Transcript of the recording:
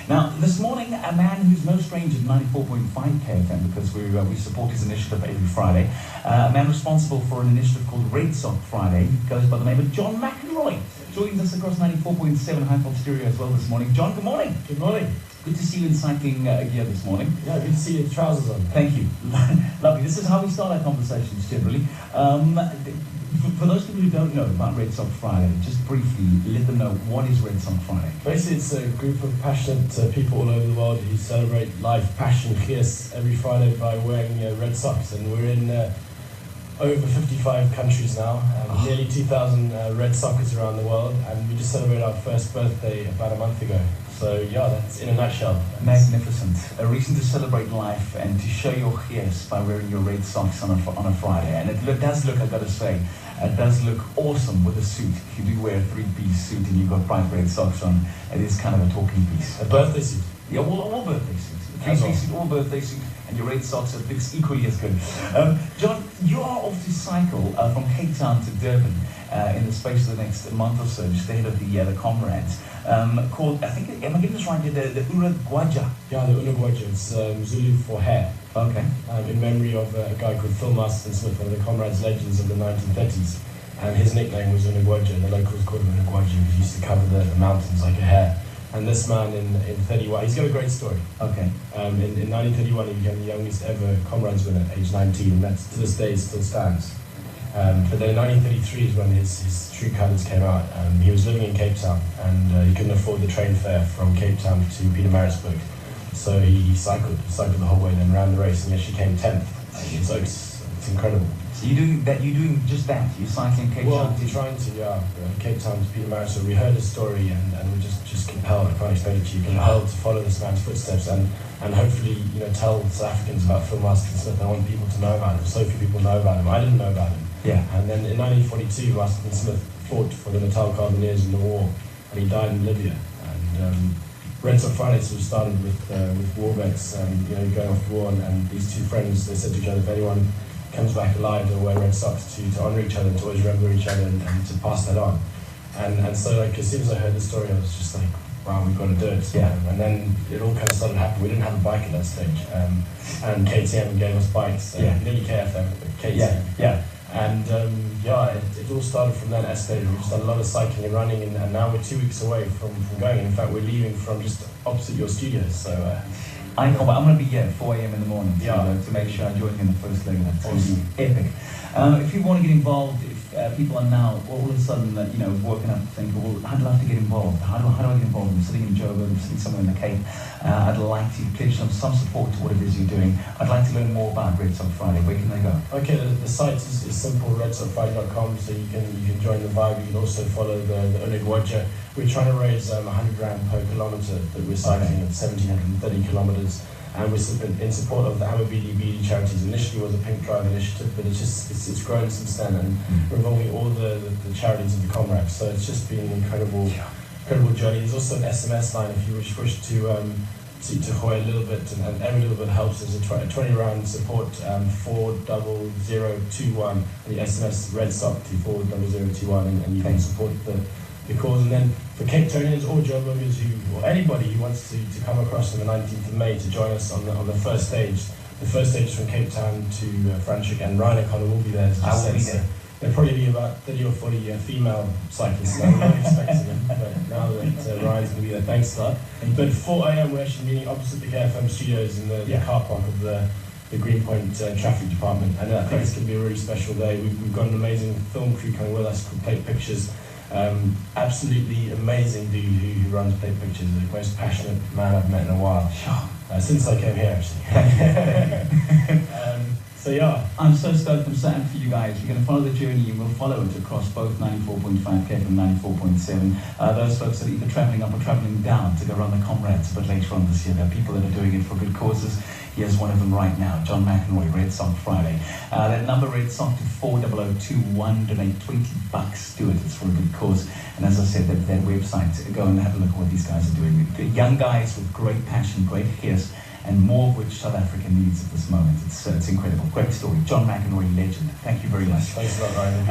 Now, this morning, a man who's no stranger to 94.5 KFM because we support his initiative every Friday. A man responsible for an initiative called Red Sock Friday. He goes by the name of John McElroy. Joins us across 94.7 High-Fault Stereo as well this morning. John, good morning. Good morning. Good to see you in cycling gear this morning. Yeah, good to see your trousers on. Thank you. Lovely. This is how we start our conversations generally. For those people who don't know about Red Sock Friday, just briefly let them know, what is Red Sock Friday? Basically, it's a group of passionate people all over the world who celebrate life, passion, fierce every Friday by wearing red socks. And we're in over 55 countries now, nearly 2,000 red sockers around the world. And we just celebrated our first birthday about a month ago. So yeah, that's in a nutshell. Magnificent. A reason to celebrate life and to show your gears by wearing your red socks on a Friday. And it does look, I've got to say, it does look awesome with a suit. If you do wear a three-piece suit and you've got bright red socks on, it is kind of a talking piece. A birthday suit? Yeah, all birthday suits. Three-piece suit, all birthday suit, and your red socks, it looks equally as good. John, you are off to cycle from Cape Town to Durban in the space of the next month or so, just ahead of the Comrades, called, I think, am I getting this right, the Unogwaja? Yeah, the Unogwaja. It's Zulu for hair. Okay. In memory of a guy called Phil Smith, one of the Comrades legends of the 1930s. And his nickname was Unogwaja, and the locals called him Unogwaja because he used to cover the mountains like a hare. And this man in 31, he's got a great story. Okay. In 1931, he became the youngest ever Comrades winner at age 19, and that's, to this day, it still stands. But then in 1933 is when his true colours came out. He was living in Cape Town, and he couldn't afford the train fare from Cape Town to Pietermaritzburg. So he cycled the whole way, and then ran the race, and he actually came 10th. So it's incredible. So you're doing just that? You're cycling Cape Town? Well, trying to, yeah. Cape Town to Pietermaritzburg. We heard his story, and we're just compelled, I can't explain it to you, compelled to follow this man's footsteps and hopefully, tell South Africans about Phil Smith. I want people to know about him. So few people know about him. I didn't know about him. Yeah. And then in 1942, Masterton Smith fought for the Natal Carbineers in the war, and he died in Libya. And Red Sock Friday sort of started with war vets, going off to war, and these two friends, they said to each other, if anyone comes back alive, they'll wear red socks to honour each other, to always remember each other, and to pass that on. And so, like, as soon as I heard the story, I was just like, wow, we've got to do it. Yeah. And then it all kind of started happening. We didn't have a bike at that stage, and KTM gave us bikes, nearly KFM, but KTM. Yeah. And it all started from then. Escalated. We've done a lot of cycling and running, and now we're 2 weeks away from going. In fact, we're leaving from just opposite your studios. So I know, but I'm going to be here at 4 a.m. in the morning to make sure I join you in the first leg of that. It's going to be epic. If you want to get involved, if people are now all of a sudden working up to think, well, I'd love to get involved. How do I get involved? I'm sitting in Joburg, I'm sitting somewhere in the Cape. I'd like to pledge some support to what it is you're doing. I'd like to learn more about Red Sock Friday. Where can they go? Okay, the site is simple, redsockfriday.com, so you can join the vibe. You can also follow the Unogwaja. We're trying to raise 100 rand per kilometre that we're cycling at 1,730 kilometres. And we're in support of the BD charities. Initially was a Pink Drive initiative, but it's grown since then, and we're involving all the charities of the Comrades. So it's just been an incredible journey. There's also an SMS line if you wish to hoy a little bit, and every little bit helps. There's a 20 rand support 40021, and the SMS Red Sock to 40021, and you can support the cause. And then for Cape Townians or Joburgers or anybody who wants to come across on the 19th of May to join us on the first stage. The first stage is from Cape Town to Franschhoek, and Ryan O'Connor will be there. I will be there. There'll probably be about 30 or 40 female cyclists. I'm not expecting them, but now that Ryan's going to be there, thanks for that. But at 4 a.m. we're actually meeting opposite the KFM studios in the car park of the Greenpoint traffic department, and I think it's going to be a really special day. We've got an amazing film crew coming with us to take pictures. Absolutely amazing dude who runs Plate Pictures, the most passionate man I've met in a while. Since I came here, actually. So yeah. I'm so stoked. I'm sad for you guys. You're going to follow the journey, and we'll follow it across both 94.5 KFM and 94.7. Those folks that are either travelling up or travelling down to go run the Comrades a bit later on this year. There are people that are doing it for good causes. Here's one of them right now, John McElroy, Red Sock Friday. That number, Red Sock, to 40021, donate $20 to it. It's for a good cause. And as I said, that website, go and have a look at what these guys are doing. They're young guys with great passion, great fierce, and more of which South Africa needs at this moment. It's incredible. Great story. John McElroy, legend. Thank you very much. Thanks a lot, Ryan.